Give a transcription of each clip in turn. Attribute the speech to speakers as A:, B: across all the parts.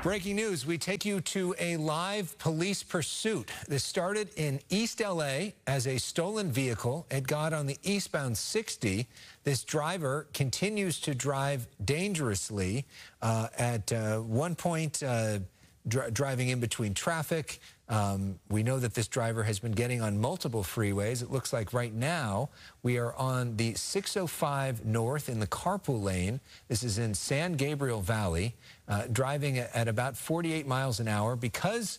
A: Breaking news, we take you to a live police pursuit. This started in East LA as a stolen vehicle. It got on the eastbound 60. This driver continues to drive dangerously at one point, driving in between traffic. We know that this driver has been getting on multiple freeways. It looks like right now we are on the 605 North in the carpool lane. This is in San Gabriel Valley, driving at about 48 miles an hour. Because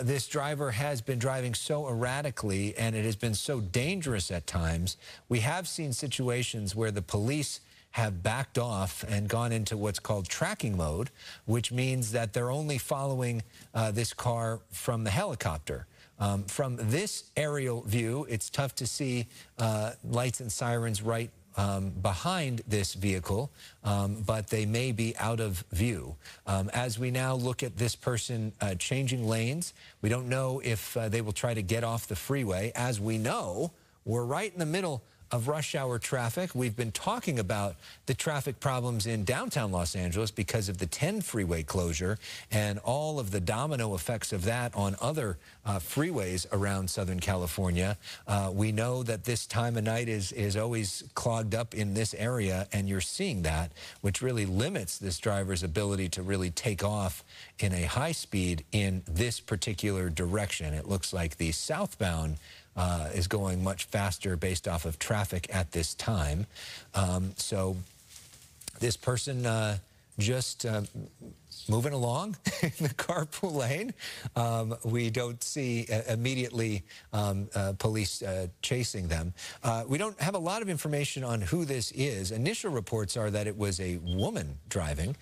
A: this driver has been driving so erratically and it has been so dangerous at times, we have seen situations where the police have backed off and gone into what's called tracking mode, which means that they're only following this car from the helicopter. From this aerial view, it's tough to see lights and sirens right behind this vehicle, but they may be out of view. As we now look at this person changing lanes, we don't know if they will try to get off the freeway. As we know, we're right in the middle of rush hour traffic. We've been talking about the traffic problems in downtown Los Angeles because of the 10 freeway closure and all of the domino effects of that on other freeways around Southern California. We know that this time of night is always clogged up in this area, and you're seeing that, which really limits this driver's ability to really take off in a high speed in this particular direction. It looks like the southbound is going much faster based off of traffic at this time. So this person just moving along in the carpool lane. We don't see immediately police chasing them. We don't have a lot of information on who this is. Initial reports are that it was a woman driving.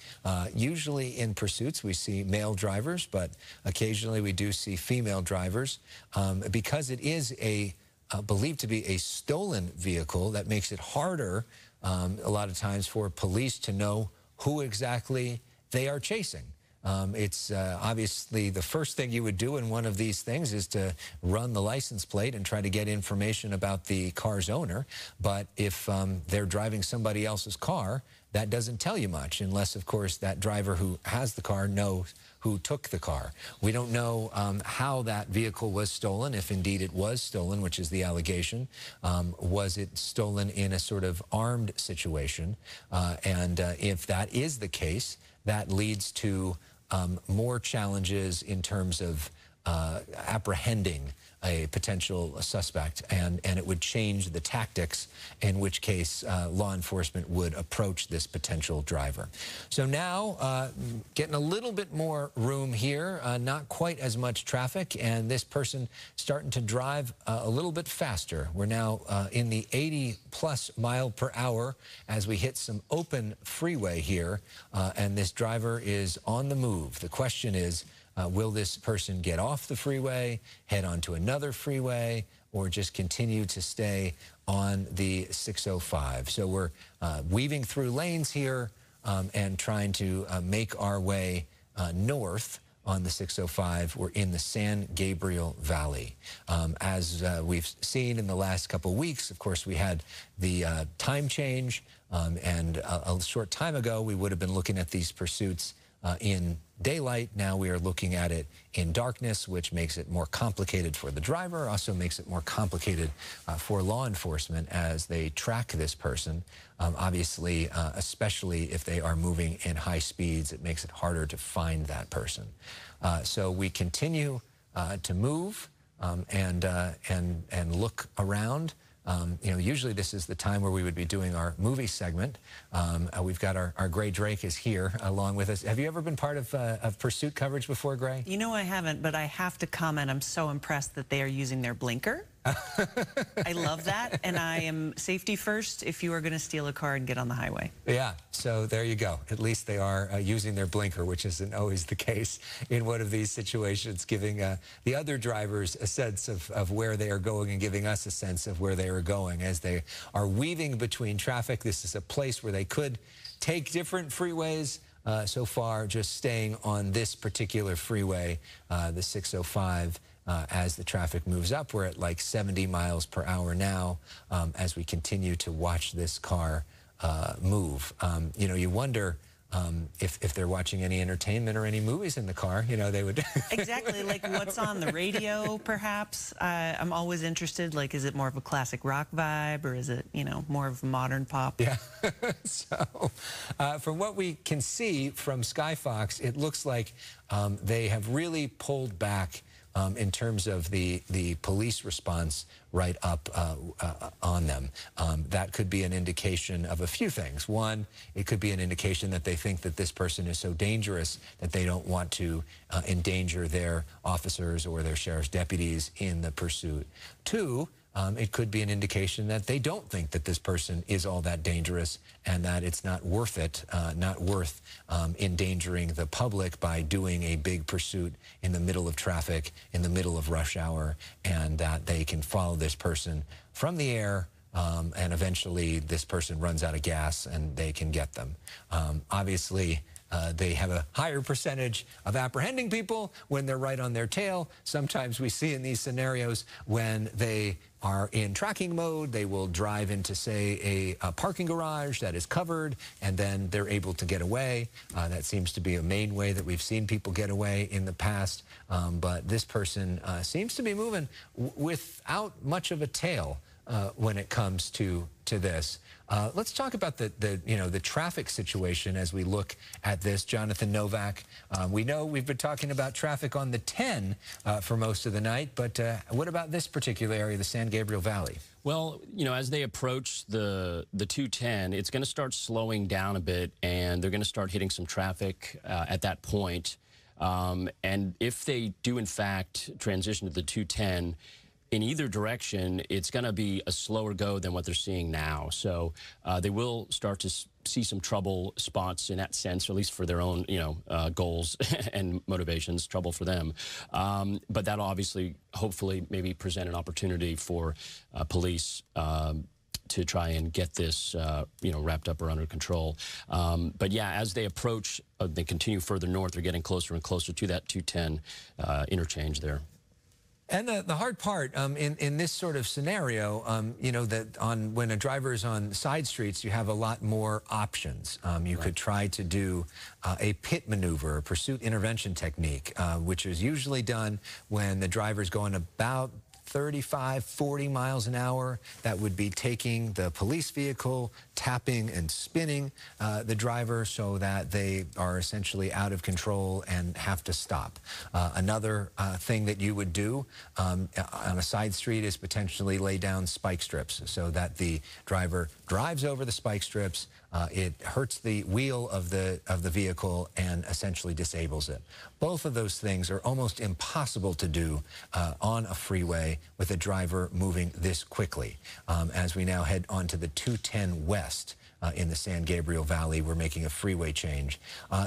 A: Usually in pursuits we see male drivers, but occasionally we do see female drivers. Because it is believed to be a stolen vehicle, that makes it harder a lot of times for police to know who exactly they are chasing. It's obviously the first thing you would do in one of these things is to run the license plate and try to get information about the car's owner. But if they're driving somebody else's car, that doesn't tell you much, unless, of course, that driver who has the car knows who took the car. We don't know how that vehicle was stolen, if indeed it was stolen, which is the allegation. Was it stolen in a sort of armed situation? And if that is the case, that leads to more challenges in terms of apprehending a potential suspect, and it would change the tactics in which case law enforcement would approach this potential driver. So now getting a little bit more room here, not quite as much traffic, and this person starting to drive a little bit faster. We're now in the 80+ mile per hour as we hit some open freeway here, and this driver is on the move. The question is, will this person get off the freeway, head onto another freeway, or just continue to stay on the 605? So we're weaving through lanes here and trying to make our way north on the 605. We're in the San Gabriel Valley. As we've seen in the last couple weeks, of course, we had the time change, and a short time ago, we would have been looking at these pursuits in daylight. Now we are looking at it in darkness, which makes it more complicated for the driver, also makes it more complicated for law enforcement as they track this person. Obviously, especially if they are moving in high speeds, it makes it harder to find that person. So we continue to move and look around. You know, usually this is the time where we would be doing our movie segment. We've got our Gray Drake is here along with us. Have you ever been part of pursuit coverage before, Gray?
B: You know, I haven't, but I have to comment, I'm so impressed that they are using their blinker. I love that, and I am safety first if you are going to steal a car and get on the highway.
A: Yeah, so there you go. At least they are using their blinker, which isn't always the case in one of these situations, giving the other drivers a sense of where they are going and giving us a sense of where they are going as they are weaving between traffic. This is a place where they could take different freeways. So far, just staying on this particular freeway, the 605, as the traffic moves up. We're at like 70 miles per hour now as we continue to watch this car move. You know, you wonder if they're watching any entertainment or any movies in the car, you know, they would.
B: Exactly, like what's on the radio, perhaps. I'm always interested, like, is it more of a classic rock vibe, or is it, you know, more of modern pop?
A: Yeah. So, from what we can see from Skyfox, it looks like they have really pulled back in terms of the police response right up on them. That could be an indication of a few things. One, it could be an indication that they think that this person is so dangerous that they don't want to endanger their officers or their sheriff's deputies in the pursuit. Two, it could be an indication that they don't think that this person is all that dangerous and that it's not worth it, not worth endangering the public by doing a big pursuit in the middle of traffic, in the middle of rush hour, and that they can follow this person from the air and eventually this person runs out of gas and they can get them. Obviously, they have a higher percentage of apprehending people when they're right on their tail. Sometimes we see in these scenarios when they are in tracking mode, they will drive into, say, a parking garage that is covered, and then they're able to get away. That seems to be a main way that we've seen people get away in the past. But this person seems to be moving without much of a tail when it comes to this. Let's talk about the traffic situation as we look at this. Jonathan Novak, we know we've been talking about traffic on the 10 for most of the night, but what about this particular area, the San Gabriel Valley?
C: Well, you know, as they approach the 210, it's going to start slowing down a bit, and they're going to start hitting some traffic at that point. And if they do, in fact, transition to the 210, in either direction, it's going to be a slower go than what they're seeing now. So they will start to see some trouble spots in that sense, or at least for their own, goals and motivations, trouble for them. But that'll obviously, hopefully, maybe present an opportunity for police to try and get this, wrapped up or under control. But yeah, as they approach, they continue further north, they're getting closer and closer to that 210 interchange there.
A: And the hard part in this sort of scenario, when a driver is on side streets, you have a lot more options. You could try to do a pit maneuver, a pursuit intervention technique, which is usually done when the driver's going about 35, 40 miles an hour. That would be taking the police vehicle, tapping and spinning the driver so that they are essentially out of control and have to stop. Another thing that you would do on a side street is potentially lay down spike strips so that the driver drives over the spike strips. It hurts the wheel of the vehicle and essentially disables it. Both of those things are almost impossible to do on a freeway with a driver moving this quickly. As we now head on to the 210 West in the San Gabriel Valley, we're making a freeway change.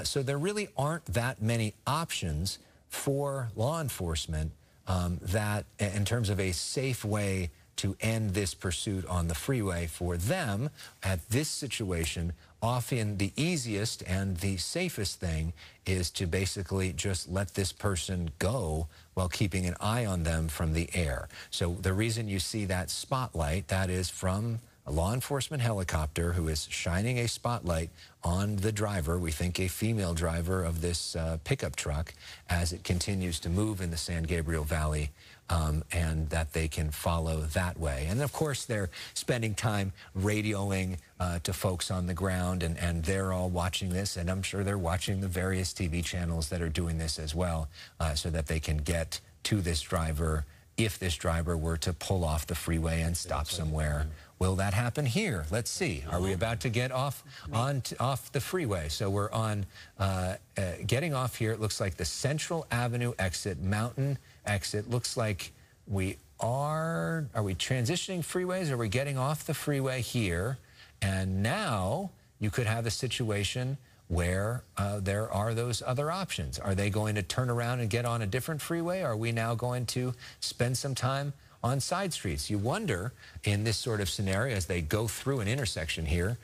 A: So there really aren't that many options for law enforcement that, in terms of a safe way to end this pursuit on the freeway. For them, at this situation, often the easiest and the safest thing is to basically just let this person go while keeping an eye on them from the air. So the reason you see that spotlight, that is from a law enforcement helicopter who is shining a spotlight on the driver, we think a female driver of this pickup truck, as it continues to move in the San Gabriel Valley, and that they can follow that way. And of course, they're spending time radioing to folks on the ground, and they're all watching this, and I'm sure they're watching the various TV channels that are doing this as well, so that they can get to this driver if this driver were to pull off the freeway and stop somewhere. Will that happen here? Let's see. Are we about to get off the freeway? So we're on getting off here. It looks like the Central Avenue exit, Mountain exit. Looks like we are we transitioning freeways? Are we getting off the freeway here? And now you could have a situation where there are those other options. Are they going to turn around and get on a different freeway? Are we now going to spend some time on side streets? You wonder, in this sort of scenario, as they go through an intersection here,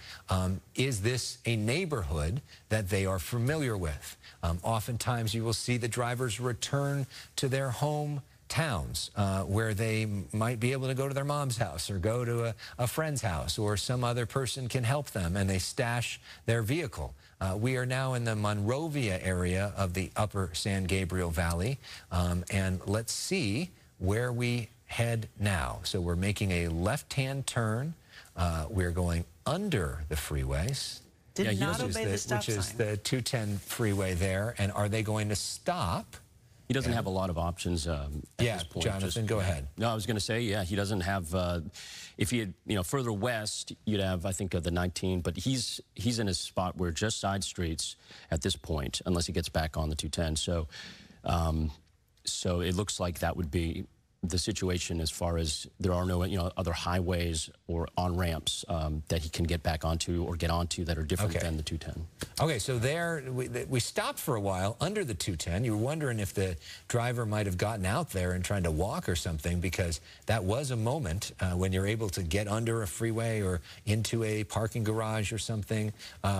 A: is this a neighborhood that they are familiar with? Oftentimes you will see the drivers return to their home towns where they might be able to go to their mom's house or go to a friend's house, or some other person can help them, and they stash their vehicle. We are now in the Monrovia area of the upper San Gabriel Valley, and let's see where we head now. So we're making a left-hand turn. We're going under the freeways.
B: Did not obey the stop
A: sign. Which is
B: sign.
A: the 210 freeway there. And are they going to stop?
C: He doesn't have a lot of options at this point.
A: Jonathan, go ahead.
C: No, I was going to say, yeah, he doesn't have. If he had, further west, you'd have, I think, the 19. But he's in a spot where just side streets at this point, unless he gets back on the 210. So, so it looks like that would be the situation, as far as there are no other highways or on-ramps that he can get back onto or get onto that are different than the 210.
A: Okay, so there we stopped for a while under the 210. You were wondering if the driver might have gotten out there and tried to walk or something, because that was a moment when you're able to get under a freeway or into a parking garage or something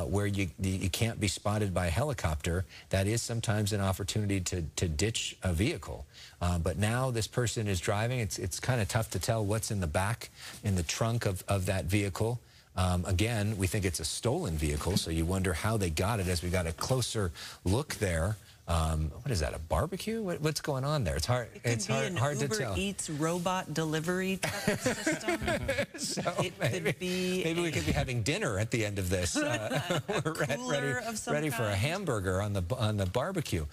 A: where you can't be spotted by a helicopter. That is sometimes an opportunity to ditch a vehicle. But now this person is driving. It's kind of tough to tell what's in the back, in the trunk of that vehicle. Again, we think it's a stolen vehicle, so you wonder how they got it as we got a closer look there. What is that, a barbecue? What's going on there? It's hard. It's hard to tell.
B: Uber Eats robot delivery truck system.
A: So
B: maybe
A: we could be having dinner at the end of this. We're ready for a hamburger on the barbecue.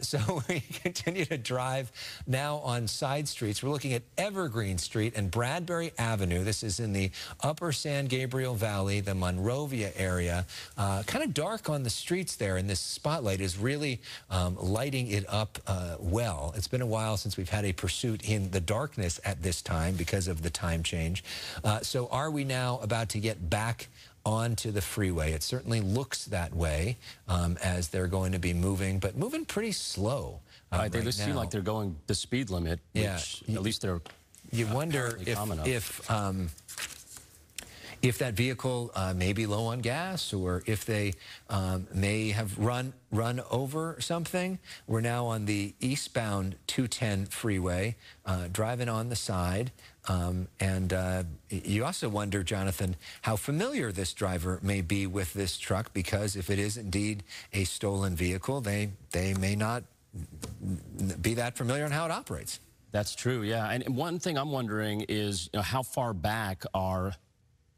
A: So we continue to drive now on side streets. We're looking at Evergreen Street and Bradbury Avenue. This is in the upper San Gabriel Valley, the Monrovia area. Kind of dark on the streets there, and this spotlight is really lighting it up well. It's been a while since we've had a pursuit in the darkness at this time because of the time change. So are we now about to get back onto the freeway? It certainly looks that way as they're going to be moving, but moving pretty slow.
C: Right, they just seem like they're going the speed limit, which at least they're.
A: You wonder if that vehicle may be low on gas, or if they may have run over something. We're now on the eastbound 210 freeway, driving on the side. And you also wonder, Jonathan, how familiar this driver may be with this truck, because if it is indeed a stolen vehicle, they may not be that familiar on how it operates. That's true, yeah. And one thing I'm wondering is, how far back are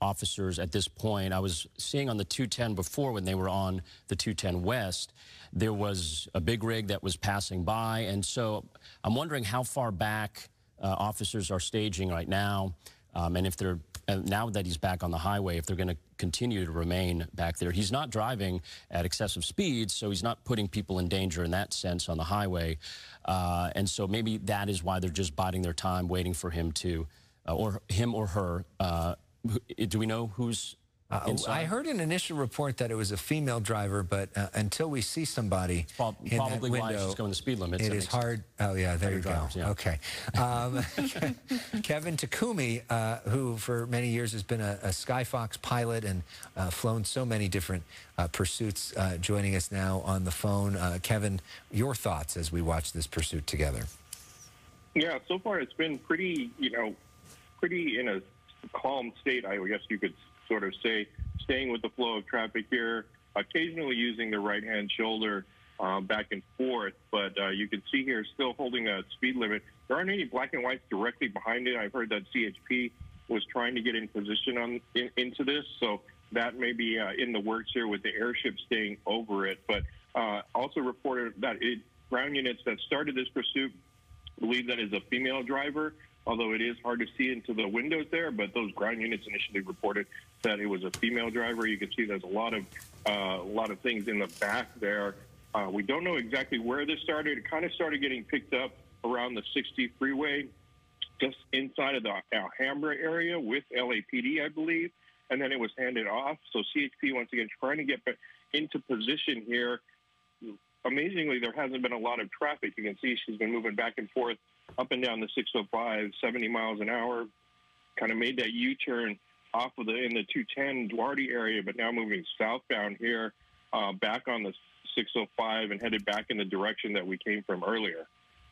A: officers at this point? I was seeing on the 210 before, when they were on the 210 West, there was a big rig that was passing by. And so I'm wondering how far back officers are staging right now, and if they're, now that he's back on the highway, if they're going to continue to remain back there. He's not driving at excessive speeds, so he's not putting people in danger in that sense on the highway. And so maybe that is why they're just biding their time, waiting for him to, or him or her. Do we know who's inside? I heard an initial report that it was a female driver, but until we see somebody in that window, why she's going the speed limit. It is hard. Oh, yeah, there you go. Yeah. Okay. Kevin Takumi, who for many years has been a Skyfox pilot and flown so many different pursuits, joining us now on the phone. Kevin, your thoughts as we watch this pursuit together?
D: Yeah, so far it's been pretty, pretty in a calm state, I guess you could sort of say, staying with the flow of traffic here, occasionally using the right-hand shoulder back and forth, but you can see here still holding a speed limit. There aren't any black and whites directly behind it. I've heard that CHP was trying to get in position into this, so that may be in the works here with the airship staying over it. But also reported that ground units that started this pursuit believe that is a female driver, although it is hard to see into the windows there. But those ground units initially reported that it was a female driver. You can see there's a lot of things in the back there. We don't know exactly where this started. It kind of started getting picked up around the 60 freeway, just inside of the Alhambra area with LAPD, I believe, and then it was handed off. So CHP, once again, trying to get into position here. Amazingly, there hasn't been a lot of traffic. You can see she's been moving back and forth up and down the 605, 70 miles an hour, kind of made that U-turn off of in the 210 Duarte area, but now moving southbound here, back on the 605 and headed back in the direction that we came from earlier.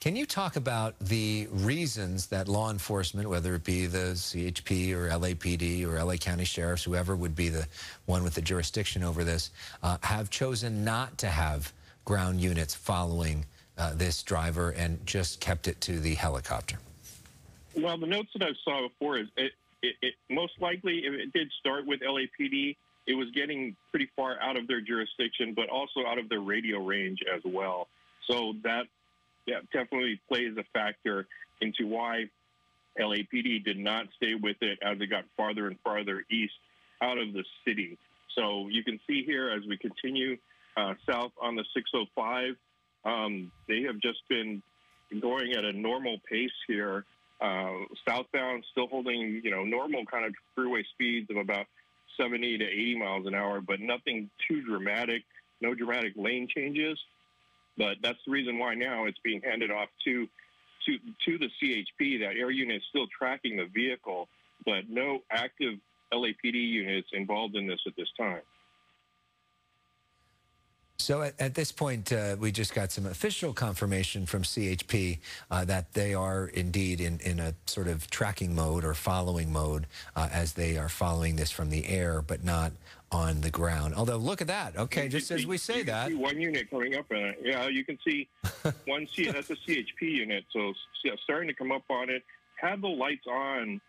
A: Can you talk about the reasons that law enforcement, whether it be the CHP or LAPD or LA County Sheriffs, whoever would be the one with the jurisdiction over this, have chosen not to have ground units following this driver and just kept it to the helicopter?
D: Well, the notes that I saw before is it most likely, if it did start with LAPD, it was getting pretty far out of their jurisdiction, but also out of their radio range as well. So that definitely plays a factor into why LAPD did not stay with it as it got farther and farther east out of the city. So you can see here as we continue south on the 605, they have just been going at a normal pace here. Southbound still holding, normal kind of freeway speeds of about 70 to 80 miles an hour, but nothing too dramatic, no dramatic lane changes. But that's the reason why now it's being handed off to the CHP. That air unit is still tracking the vehicle, but no active LAPD units involved in this at this time.
A: So at this point, we just got some official confirmation from CHP that they are indeed in a sort of tracking mode or following mode as they are following this from the air, but not on the ground. Although, look at that. Okay, just as we say that.
D: You can see one unit coming up in it. Yeah, you can see one. That's a CHP unit. So starting to come up on it. Had the lights on.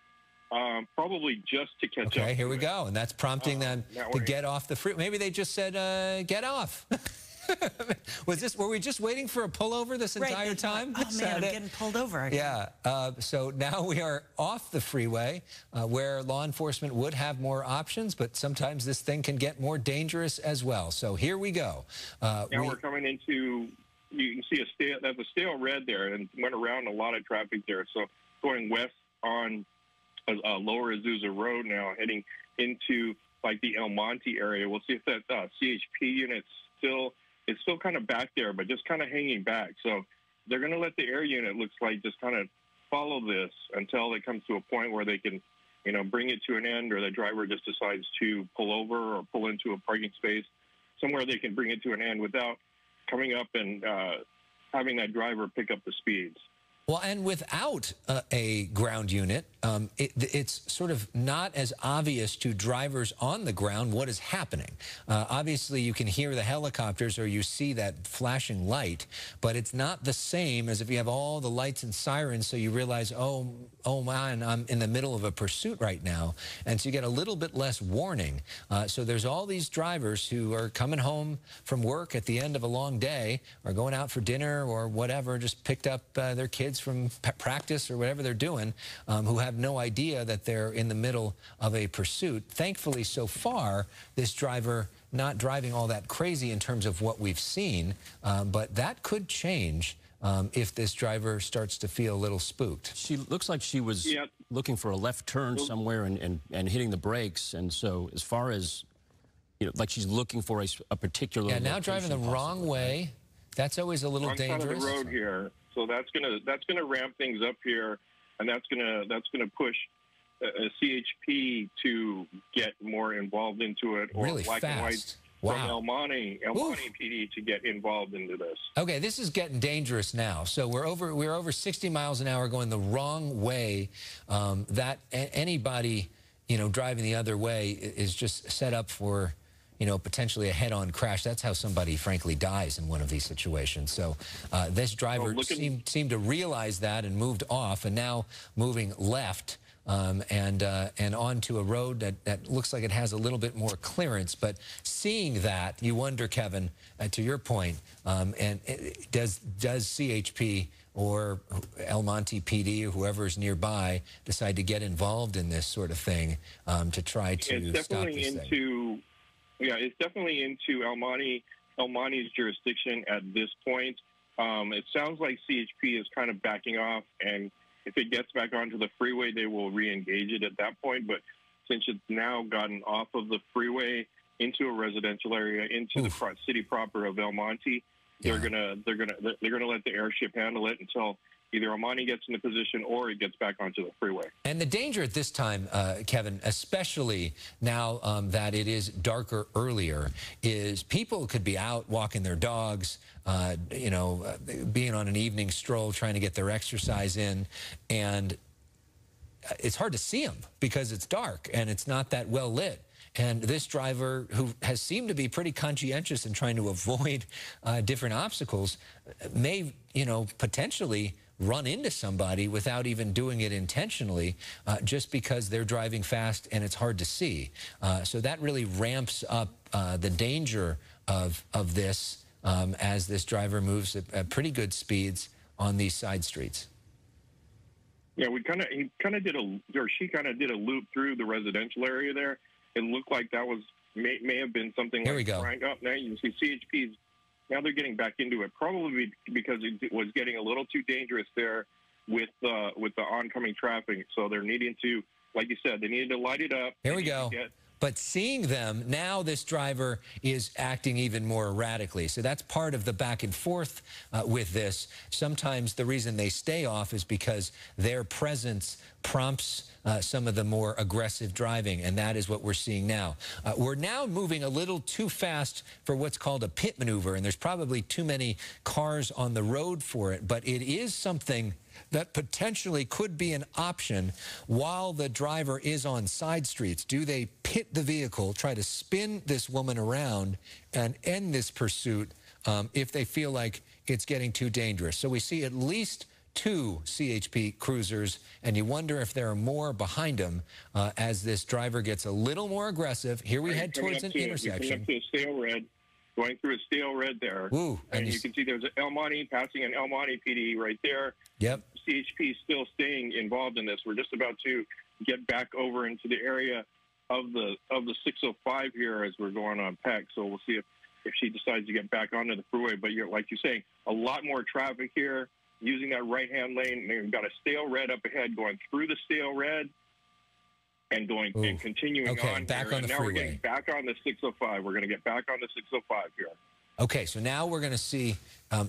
D: Probably just to catch up.
A: Okay, here we go. And that's prompting them to get off the freeway. Maybe they just said, get off. Were we just waiting for a pullover this entire time?
B: Oh, man, I'm getting pulled over again.
A: Yeah. So now we are off the freeway where law enforcement would have more options, but sometimes this thing can get more dangerous as well. So here we go.
D: Now we're coming into, you can see that's a stale red there and went around a lot of traffic there. So going west on Lower Azusa Road now, heading into like the El Monte area. We'll see if that CHP unit's still kind of back there, but just kind of hanging back. So they're going to let the air unit, looks like, just kind of follow this until it comes to a point where they can, bring it to an end, or the driver just decides to pull over or pull into a parking space somewhere they can bring it to an end without coming up and having that driver pick up the speeds.
A: Well, and without a ground unit, it's sort of not as obvious to drivers on the ground what is happening. Obviously, you can hear the helicopters or you see that flashing light, but it's not the same as if you have all the lights and sirens, so you realize, oh man, I'm in the middle of a pursuit right now. And so you get a little bit less warning. So there's all these drivers who are coming home from work at the end of a long day or going out for dinner or whatever, just picked up their kids from practice or whatever they're doing, who have no idea that they're in the middle of a pursuit. Thankfully, so far, this driver not driving all that crazy in terms of what we've seen, but that could change if this driver starts to feel a little spooked.
C: She looks like she was looking for a left turn somewhere and hitting the brakes, and so as far as, like she's looking for a particular
A: location, now driving the wrong way. That's always a little dangerous.
D: Wrong side of the road here. So that's gonna ramp things up here, and that's gonna push a CHP to get more involved into it, or
A: really
D: Black
A: fast.
D: And White
A: Wow.
D: from El Monte PD to get involved into this.
A: Okay, this is getting dangerous now. So we're over 60 miles an hour going the wrong way. That anybody driving the other way is just set up for potentially a head-on crash. That's how somebody, frankly, dies in one of these situations. So this driver seemed to realize that and moved off, and now moving left and onto a road that looks like it has a little bit more clearance. But seeing that, you wonder, Kevin, to your point, does CHP or El Monte PD or whoever is nearby decide to get involved in this sort of thing to try to stop this thing?
D: Yeah, it's definitely into El Monte's jurisdiction at this point. It sounds like CHP is kind of backing off, and if it gets back onto the freeway, they will re-engage it at that point. But since it's now gotten off of the freeway into a residential area, into the city proper of El Monte, they're gonna let the airship handle it until either Omani gets into position or it gets back onto the freeway.
A: And the danger at this time, Kevin, especially now that it is darker earlier, is people could be out walking their dogs, being on an evening stroll, trying to get their exercise in, and it's hard to see them because it's dark and it's not that well lit. And this driver, who has seemed to be pretty conscientious in trying to avoid different obstacles, may, potentially run into somebody without even doing it intentionally, just because they're driving fast and it's hard to see. So that really ramps up the danger of this as this driver moves at pretty good speeds on these side streets.
D: Yeah, she kind of did a loop through the residential area there. It looked like that may have been something.
A: Here we go.
D: Up now you can see CHP's. Now they're getting back into it, probably because it was getting a little too dangerous there with the oncoming traffic. So they're needing to, like you said, they needed to light it up.
A: Here we go. But seeing them, now this driver is acting even more erratically. So that's part of the back and forth with this. Sometimes the reason they stay off is because their presence prompts some of the more aggressive driving, and that is what we're seeing now. We're now moving a little too fast for what's called a pit maneuver, and there's probably too many cars on the road for it, but it is something that potentially could be an option while the driver is on side streets. Do they pit the vehicle, try to spin this woman around, and end this pursuit if they feel like it's getting too dangerous? So we see at least 2 CHP cruisers, and you wonder if there are more behind them as this driver gets a little more aggressive. Here we head towards an intersection.
D: Coming up to a stale red, going through a stale red there.
A: Ooh,
D: and you can see there's an El Monte, passing an El Monte PD right there.
A: Yep.
D: CHP is still staying involved in this. We're just about to get back over into the area of the 605 here as we're going on Peck. So we'll see if she decides to get back onto the freeway. But like you're saying, a lot more traffic here using that right-hand lane. They've got a stale red up ahead, going through the stale red and and continuing on
A: back
D: here.
A: on the
D: now
A: freeway.
D: We're getting back on the 605. We're going to get back on the 605 here.
A: Okay, so now we're going to see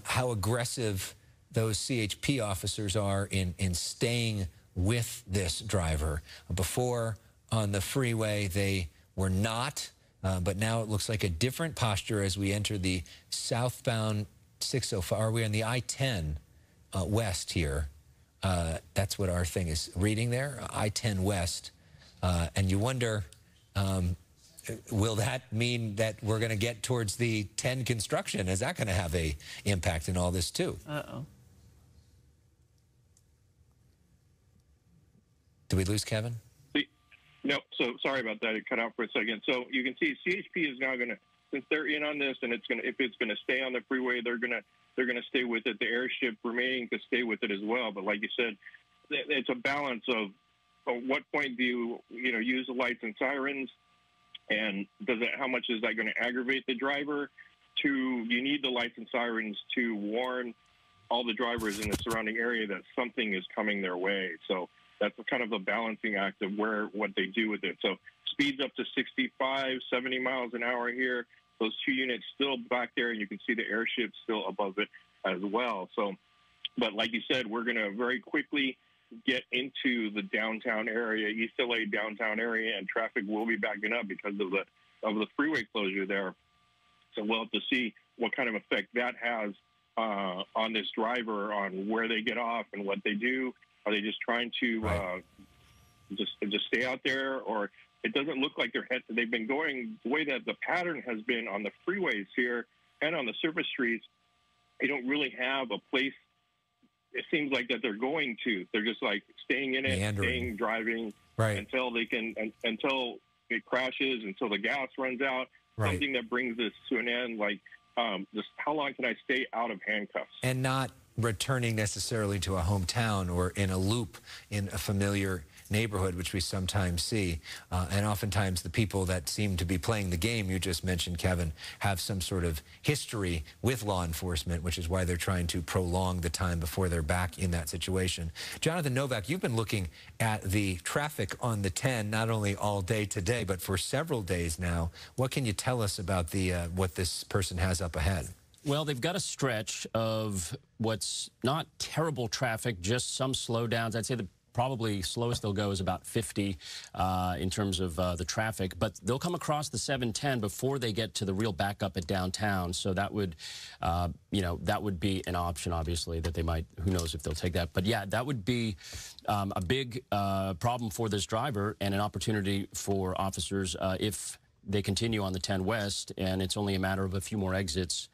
A: how aggressive those CHP officers are in staying with this driver. Before, on the freeway, they were not, but now it looks like a different posture as we enter the southbound 605. Are we on the I-10 west here? That's what our thing is reading there, I-10 west. And you wonder, will that mean that we're going to get towards the 10 construction? Is that going to have a impact in all this too?
B: Uh-oh.
A: Did we lose Kevin?
D: No, so sorry about that. It cut out for a second. So you can see CHP is now going to, since they're in on this, and if it's going to stay on the freeway, they're going to stay with it. The airship remaining to stay with it as well. But like you said, it's a balance of at what point do you use the lights and sirens, and how much is that going to aggravate the driver? You need the lights and sirens to warn all the drivers in the surrounding area that something is coming their way. So that's kind of a balancing act of what they do with it. So speeds up to 65, 70 miles an hour here. Those 2 units still back there, and you can see the airship still above it as well. So, but like you said, we're going to very quickly get into the downtown area, East LA downtown area, and traffic will be backing up because of the freeway closure there. So we'll have to see what kind of effect that has on this driver, on where they get off and what they do. Are they just trying to just stay out there, or it doesn't look like they've been going the way that the pattern has been on the freeways here and on the surface streets. They don't really have a place. It seems like that they're going to. They're just like staying in it, staying driving until until it crashes, until the gas runs out. Something that brings this to an end. Like, how long can I stay out of handcuffs?
A: And not returning necessarily to a hometown or in a loop in a familiar neighborhood, which we sometimes see. And oftentimes the people that seem to be playing the game you just mentioned, Kevin, have some sort of history with law enforcement, which is why they're trying to prolong the time before they're back in that situation. Jonathan Novak, you've been looking at the traffic on the 10, not only all day today, but for several days now. What can you tell us about what this person has up ahead?
C: Well, they've got a stretch of what's not terrible traffic, just some slowdowns. I'd say the probably slowest they'll go is about 50 in terms of the traffic, but they'll come across the 710 before they get to the real backup at downtown. So that would, that would be an option, obviously, that they might, who knows if they'll take that. But yeah, that would be a big problem for this driver and an opportunity for officers if they continue on the 10 West, and it's only a matter of a few more exits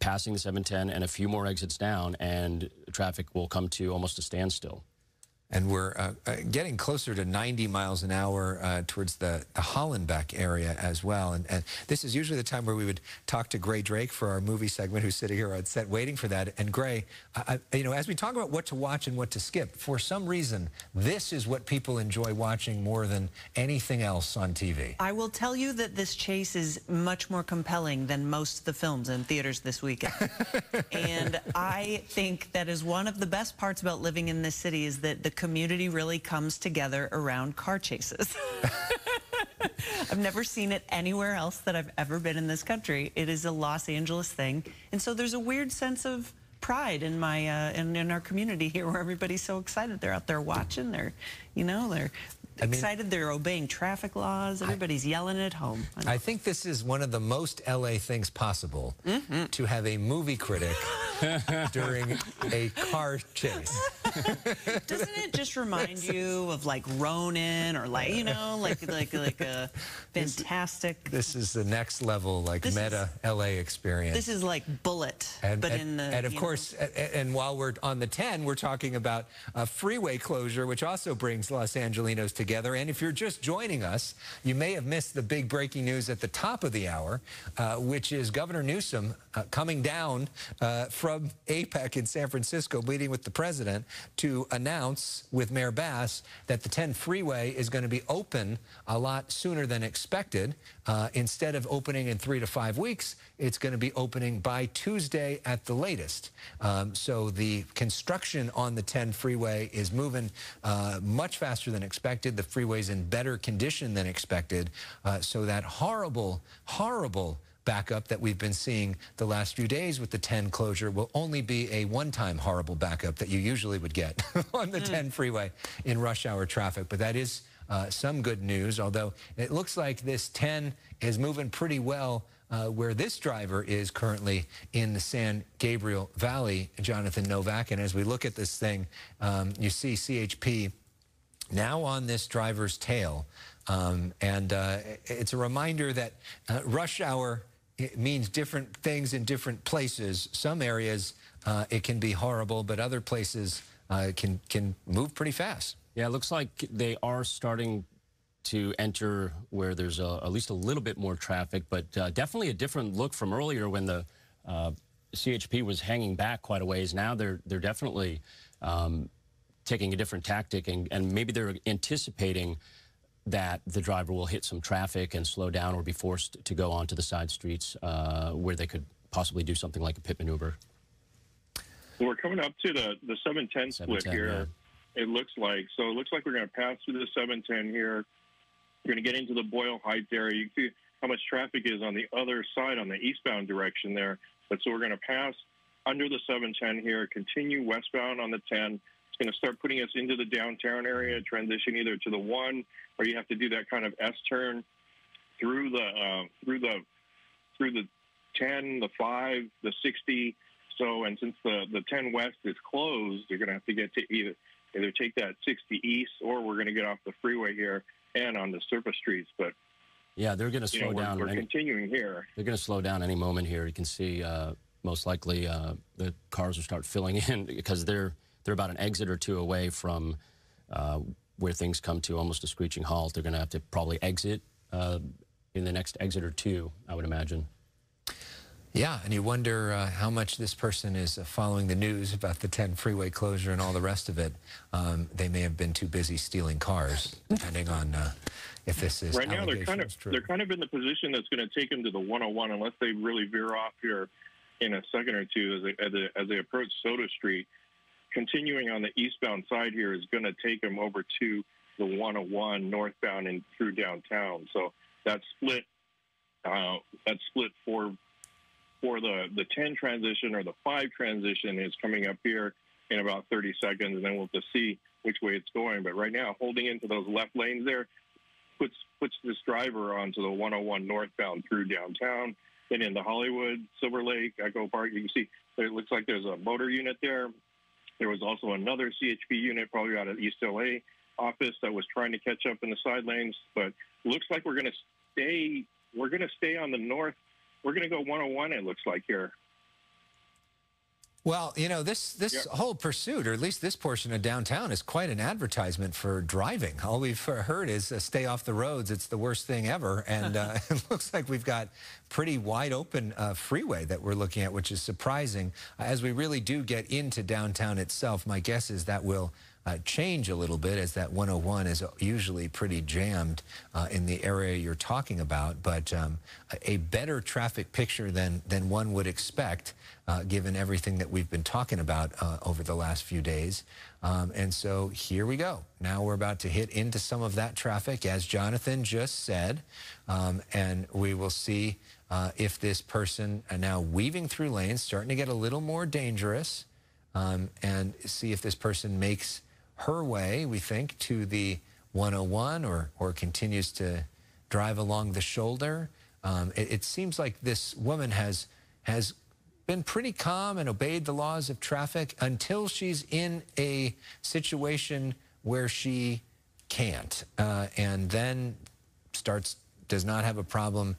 C: passing the 710 and a few more exits down, and traffic will come to almost a standstill.
A: And we're getting closer to 90 miles an hour towards the Hollenbeck area as well. And this is usually the time where we would talk to Gray Drake for our movie segment, who's sitting here on set waiting for that. And Gray, as we talk about what to watch and what to skip, for some reason, this is what people enjoy watching more than anything else on TV.
B: I will tell you that this chase is much more compelling than most of the films in theaters this weekend. And I think that is one of the best parts about living in this city, is that the community really comes together around car chases. I've never seen it anywhere else that I've ever been in this country. It is a Los Angeles thing, and so there's a weird sense of pride in my in our community here, where everybody's so excited. They're out there watching. They're excited. They're obeying traffic laws. Everybody's yelling at home.
A: I think this is one of the most LA things possible, to have a movie critic during a car chase.
B: Doesn't it just remind you of like Ronin, or like, like a fantastic?
A: This is the next level, like meta LA experience.
B: This is like Bullet,
A: and of course, and while we're on the 10, we're talking about a freeway closure, which also brings Los Angelinos together. And if you're just joining us, you may have missed the big breaking news at the top of the hour, which is Governor Newsom coming down from APEC in San Francisco, meeting with the president, to announce with Mayor Bass that the 10 freeway is going to be open a lot sooner than expected. Instead of opening in 3 to 5 weeks, it's going to be opening by Tuesday at the latest. So the construction on the 10 freeway is moving much faster than expected. The freeway's in better condition than expected. So that horrible, horrible backup that we've been seeing the last few days with the 10 closure will only be a one-time horrible backup that you usually would get on the 10 freeway in rush hour traffic. But that is some good news, although it looks like this 10 is moving pretty well where this driver is currently in the San Gabriel Valley, Jonathan Novak. And as we look at this thing, you see CHP now on this driver's tail. It's a reminder that rush hour, it means different things in different places. Some areas it can be horrible, but other places can move pretty fast.
C: Yeah, it looks like they are starting to enter where there's at least a little bit more traffic, but definitely a different look from earlier when the CHP was hanging back quite a ways. Now they're definitely taking a different tactic, and maybe they're anticipating that the driver will hit some traffic and slow down or be forced to go onto the side streets where they could possibly do something like a pit maneuver.
D: We're coming up to the 710 split here. Yeah. It looks like. So it looks like we're going to pass through the 710 here. We're going to get into the Boyle Heights area. You can see how much traffic is on the other side, on the eastbound direction there. But so we're going to pass under the 710 here, continue westbound on the 10. It's going to start putting us into the downtown area, transition either to the 1, or you have to do that kind of S-turn through the 10, the 5, the 60. So, and since the 10 West is closed, you're going to have to get to either take that 60 East, or we're going to get off the freeway here and on the surface streets. But
C: yeah, they're going to slow down.
D: We're continuing here.
C: They're going to slow down any moment here. You can see most likely the cars will start filling in because they're about an exit or two away from where things come to almost a screeching halt. They're going to have to probably exit in the next exit or two, I would imagine.
A: Yeah, and you wonder how much this person is following the news about the 10 freeway closure and all the rest of it. They may have been too busy stealing cars, depending on if this is
D: right now. They're kind of in the position that's going to take them to the 101 unless they really veer off here in a second or two as they approach Soda Street. Continuing on the eastbound side here is going to take them over to the 101 northbound and through downtown. So that split for for the 10 transition or the 5 transition is coming up here in about 30 seconds, and then we'll just see which way it's going. But right now, holding into those left lanes there puts this driver onto the 101 northbound through downtown. Then into Hollywood, Silver Lake, Echo Park, you can see it looks like there's a motor unit there. There was also another CHP unit, probably out of East LA office, that was trying to catch up in the side lanes. But looks like we're going to stay on the north. We're going to go 101, it looks like here.
A: Well, you know, this whole pursuit, or at least this portion of downtown, is quite an advertisement for driving. All we've heard is stay off the roads. It's the worst thing ever. And it looks like we've got pretty wide open freeway that we're looking at, which is surprising. As we really do get into downtown itself, my guess is that will change a little bit, as that 101 is usually pretty jammed in the area you're talking about. But a better traffic picture than one would expect, given everything that we've been talking about over the last few days. And so here we go. Now we're about to hit into some of that traffic, as Jonathan just said, and we will see if this person now weaving through lanes, starting to get a little more dangerous, and see if this person makes her way, we think, to the 101 or continues to drive along the shoulder. It seems like this woman has been pretty calm and obeyed the laws of traffic until she's in a situation where she can't, and then does not have a problem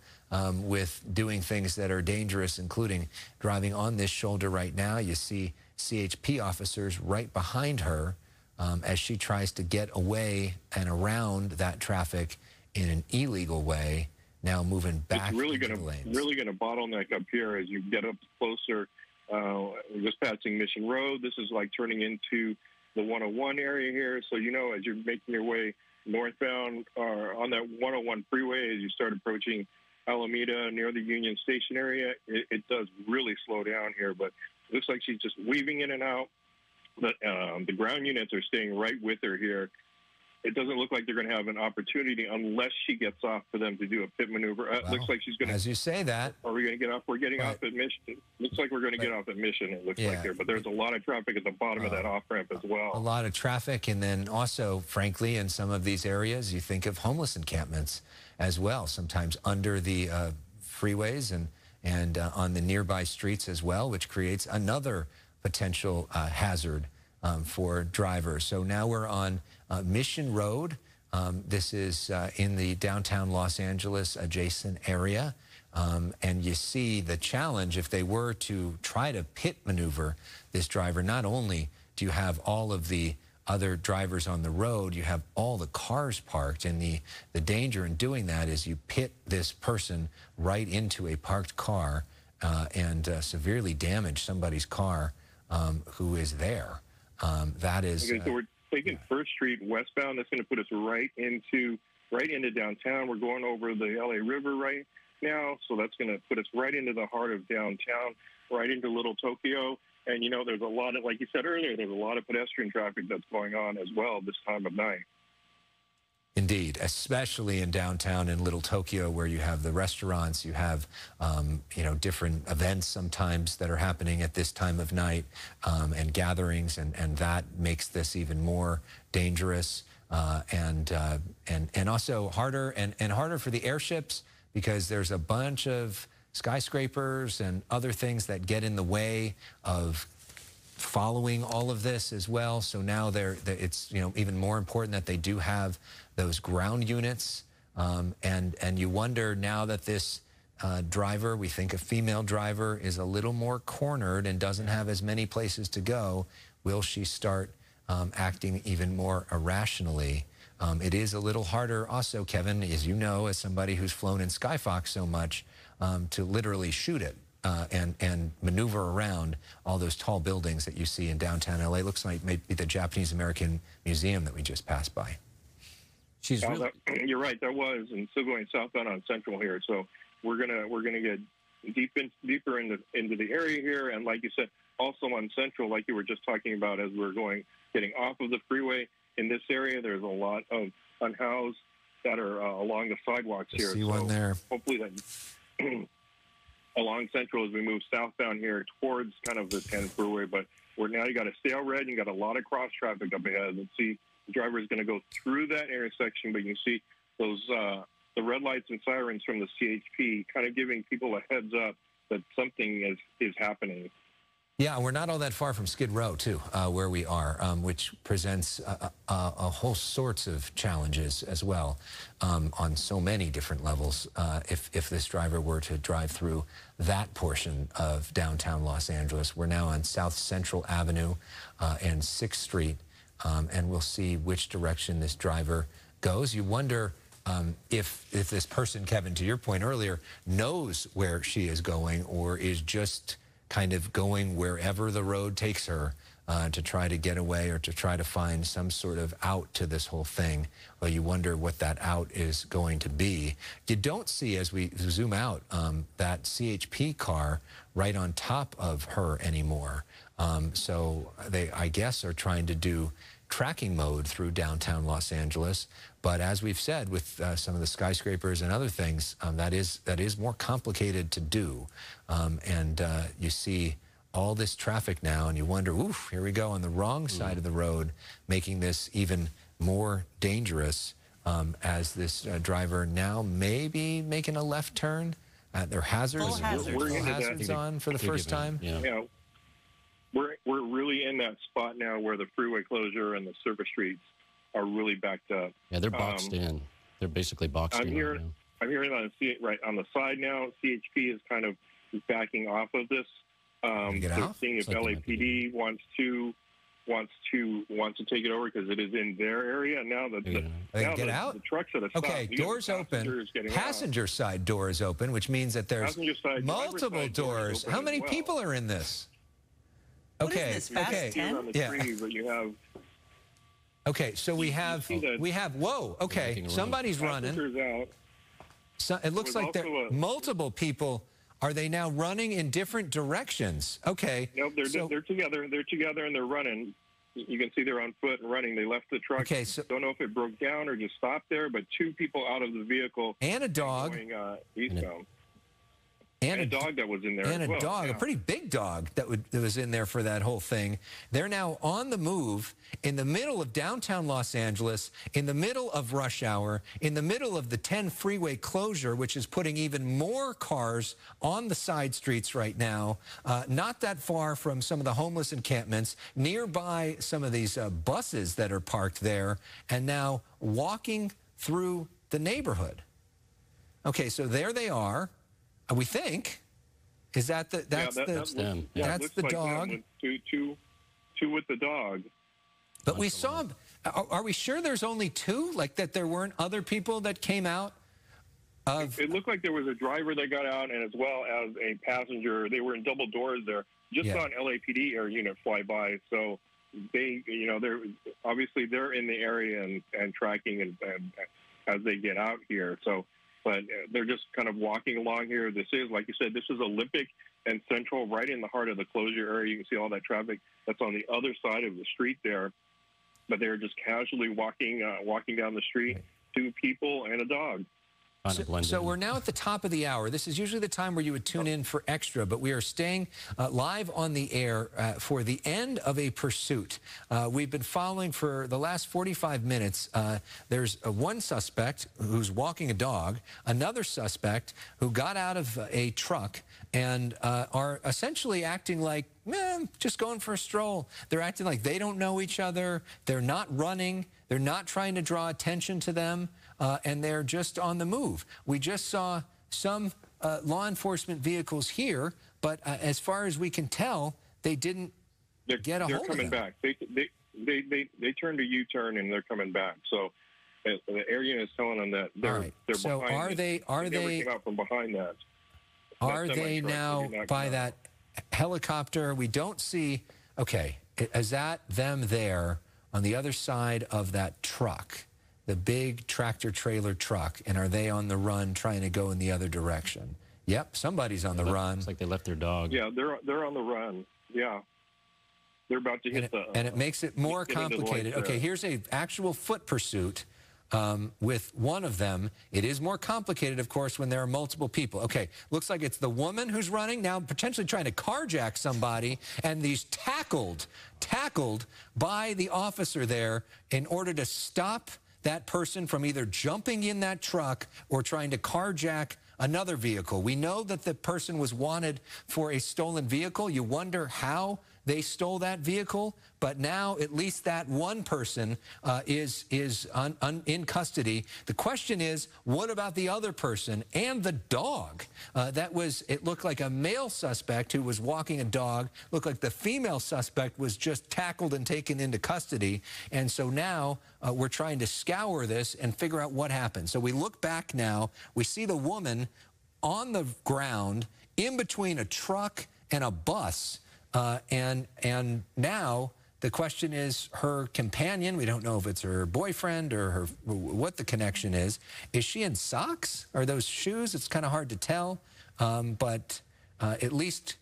A: with doing things that are dangerous, including driving on this shoulder right now. You see CHP officers right behind her as she tries to get away and around that traffic in an illegal way, now moving back into the lanes.
D: It's really going to bottleneck up here as you get up closer. We're just passing Mission Road. This is like turning into the 101 area here. So, you know, as you're making your way northbound or on that 101 freeway, as you start approaching Alameda near the Union Station area, it does really slow down here. But it looks like she's just weaving in and out. But the ground units are staying right with her here. It doesn't look like they're going to have an opportunity unless she gets off for them to do a pit maneuver. Well, looks like she's going to.
A: As you say that.
D: Are we going to get off? We're getting off at Mission. Looks like we're going to get off at Mission, it looks like there. But there's a lot of traffic at the bottom of that off-ramp as well.
A: A lot of traffic. And then also, frankly, in some of these areas, you think of homeless encampments as well, sometimes under the freeways and on the nearby streets as well, which creates another potential hazard for drivers. So now we're on Mission Road. This is in the downtown Los Angeles adjacent area. And you see the challenge if they were to try to pit maneuver this driver. Not only do you have all of the other drivers on the road, you have all the cars parked, and the danger in doing that is you pit this person right into a parked car and severely damage somebody's car who is there. That is.
D: Okay, so we're taking First Street westbound. That's going to put us right into downtown. We're going over the LA River right now, so that's going to put us right into the heart of downtown, right into Little Tokyo. And you know, there's a lot of, like you said earlier, there's a lot of pedestrian traffic that's going on as well this time of night.
A: Indeed, especially in downtown in Little Tokyo, where you have the restaurants, you have you know, different events sometimes that are happening at this time of night, and gatherings, and that makes this even more dangerous and also harder and harder for the airships, because there's a bunch of skyscrapers and other things that get in the way of following all of this as well. So now it's, you know, even more important that they do have those ground units, and you wonder now that this driver, we think a female driver, is a little more cornered and doesn't have as many places to go. Will she start acting even more irrationally? It is a little harder also, Kevin, as you know, as somebody who's flown in Skyfox so much, to literally shoot it and maneuver around all those tall buildings that you see in downtown LA. Looks like maybe the Japanese American Museum that we just passed by. She's really...
D: You're right, there was, and still going southbound on Central here. So we're gonna get deeper into the area here, and like you said, also on Central, like you were just talking about, as we're getting off of the freeway in this area, there's a lot of unhoused that are along the sidewalks here.
A: See one there.
D: Hopefully that. along Central as we move southbound here towards kind of the 10 freeway. But we're now you got a stale red, and you got a lot of cross traffic up ahead. Let's see, the driver is going to go through that intersection, but you can see those the red lights and sirens from the CHP kind of giving people a heads up that something is happening.
A: Yeah, we're not all that far from Skid Row, too, where we are, which presents a whole sorts of challenges as well on so many different levels if this driver were to drive through that portion of downtown Los Angeles. We're now on South Central Avenue and 6th Street, and we'll see which direction this driver goes. You wonder if this person, Kevin, to your point earlier, knows where she is going or is just kind of going wherever the road takes her to try to get away or to try to find some sort of out to this whole thing. Well, you wonder what that out is going to be. You don't see, as we zoom out, that CHP car right on top of her anymore. So they, I guess, are trying to do tracking mode through downtown Los Angeles. But as we've said, with some of the skyscrapers and other things, that is more complicated to do. And you see all this traffic now, and you wonder, oof, here we go on the wrong side of the road, making this even more dangerous as this driver now may be making a left turn. Their hazards, hazards on for the first time.
D: Yeah. We're really in that spot now where the freeway closure and the surface streets are really backed up.
C: Yeah, they're boxed in. They're basically boxed in.
D: I'm hearing right on the side now. CHP is kind of backing off of this. They're seeing if LAPD wants to take it over because it is in their area. Now the trucks are stopped.
A: Okay, doors open. Passenger side door is open, which means that there's multiple doors. How many people are in this? Okay.
B: What is this, Fast 10?
D: Yeah. But you have.
A: Okay, so we have. Whoa. Okay, somebody's running. So it looks like there multiple people. Are they now running in different directions? Okay.
D: No, they're together. They're together and they're running. You can see they're on foot and running. They left the truck.
A: Okay, so
D: don't know if it broke down or just stopped there, but two people out of the vehicle
A: and a dog
D: going eastbound. And a dog that was in there.
A: And
D: as well.
A: a dog, a pretty big dog that was in there for that whole thing. They're now on the move in the middle of downtown Los Angeles, in the middle of rush hour, in the middle of the 10 freeway closure, which is putting even more cars on the side streets right now, not that far from some of the homeless encampments, nearby some of these buses that are parked there, and now walking through the neighborhood. Okay, so there they are. We think, is that that's
C: them.
A: That's the dog.
D: Two with the dog.
A: But we saw. Are we sure there's only two? Like that there weren't other people that came out?
D: It looked like there was a driver that got out, and as well as a passenger. They were in double doors there. Just saw an LAPD air unit fly by. So they, they're obviously they're in the area and tracking and as they get out here. So. But they're just kind of walking along here. This is, like you said, this is Olympic and Central, right in the heart of the closure area. You can see all that traffic that's on the other side of the street there. But they're just casually walking down the street, two people and a dog.
A: So we're now at the top of the hour. This is usually the time where you would tune in for Extra, but we are staying live on the air for the end of a pursuit. We've been following for the last 45 minutes. There's one suspect who's walking a dog, another suspect who got out of a truck and are essentially acting like, just going for a stroll. They're acting like they don't know each other. They're not running. They're not trying to draw attention to them. And they're just on the move. We just saw some law enforcement vehicles here, but as far as we can tell, they didn't get a hold of them.
D: They're coming back. They turned a U-turn and they're coming back. So the air unit is telling them that they're
A: so
D: behind.
A: Are they
D: came out from behind that?
A: Are they now by that helicopter? We don't see. Okay, is that them there on the other side of that truck? The big tractor-trailer truck, and are they on the run trying to go in the other direction? Yep, somebody's on the run.
C: It's like they left their dog.
D: Yeah, they're on the run. Yeah. They're about to hit
A: and it makes it more complicated. Okay, here's an actual foot pursuit with one of them. It is more complicated, of course, when there are multiple people. Okay, looks like it's the woman who's running, now potentially trying to carjack somebody, and these tackled by the officer there in order to stop that person from either jumping in that truck or trying to carjack another vehicle. We know that the person was wanted for a stolen vehicle. You wonder how they stole that vehicle, but now at least that one person is in custody. The question is, what about the other person and the dog? It looked like a male suspect who was walking a dog. Looked like the female suspect was just tackled and taken into custody. And so now we're trying to scour this and figure out what happened. So we look back now, we see the woman on the ground in between a truck and a bus. And now the question is her companion. We don't know if it's her boyfriend or what the connection is. Is she in socks? Are those shoes? It's kind of hard to tell. But at least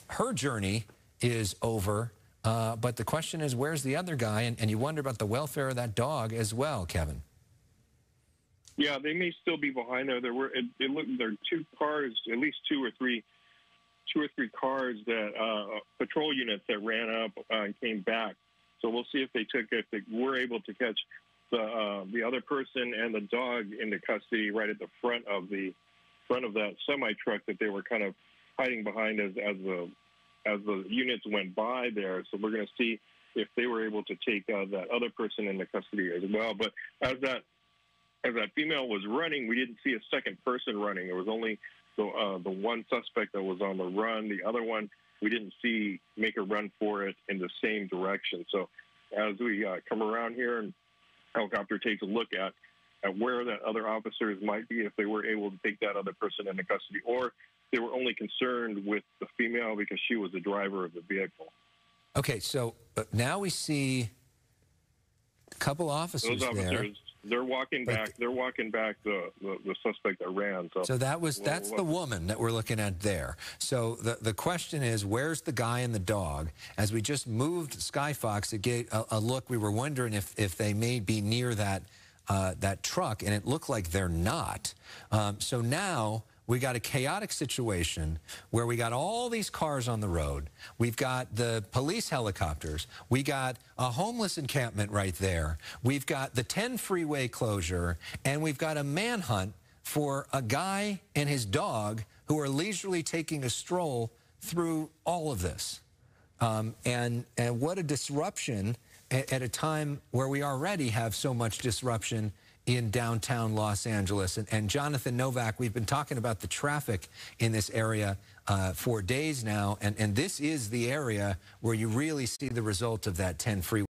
A: her journey is over. But the question is, where's the other guy? And you wonder about the welfare of that dog as well, Kevin.
D: Yeah, they may still be behind there. There are two cars, at least two or three cars that patrol units that ran up and came back. So we'll see if they were able to catch the other person and the dog into custody right at the front of that semi truck that they were kind of hiding behind as the units went by there. So we're going to see if they were able to take that other person into custody as well. But as that female was running, we didn't see a second person running. There was only the one suspect that was on the run. The other one, we didn't see make a run for it in the same direction. So as we come around here and helicopter takes a look at where that other officers might be, if they were able to take that other person into custody, or they were only concerned with the female because she was the driver of the vehicle.
A: Okay, so now we see a couple officers there.
D: They're walking back. They're walking back the suspect that ran. So
A: that's the woman that we're looking at there. So the question is, where's the guy and the dog? As we just moved Skyfox to get a look, we were wondering if they may be near that truck, and it looked like they're not. So now we got a chaotic situation where we got all these cars on the road. We've got the police helicopters. We got a homeless encampment right there. We've got the 10 freeway closure, and we've got a manhunt for a guy and his dog who are leisurely taking a stroll through all of this. And what a disruption at a time where we already have so much disruption in downtown Los Angeles. And Jonathan Novak, we've been talking about the traffic in this area for days now, and this is the area where you really see the result of that 10 freeway.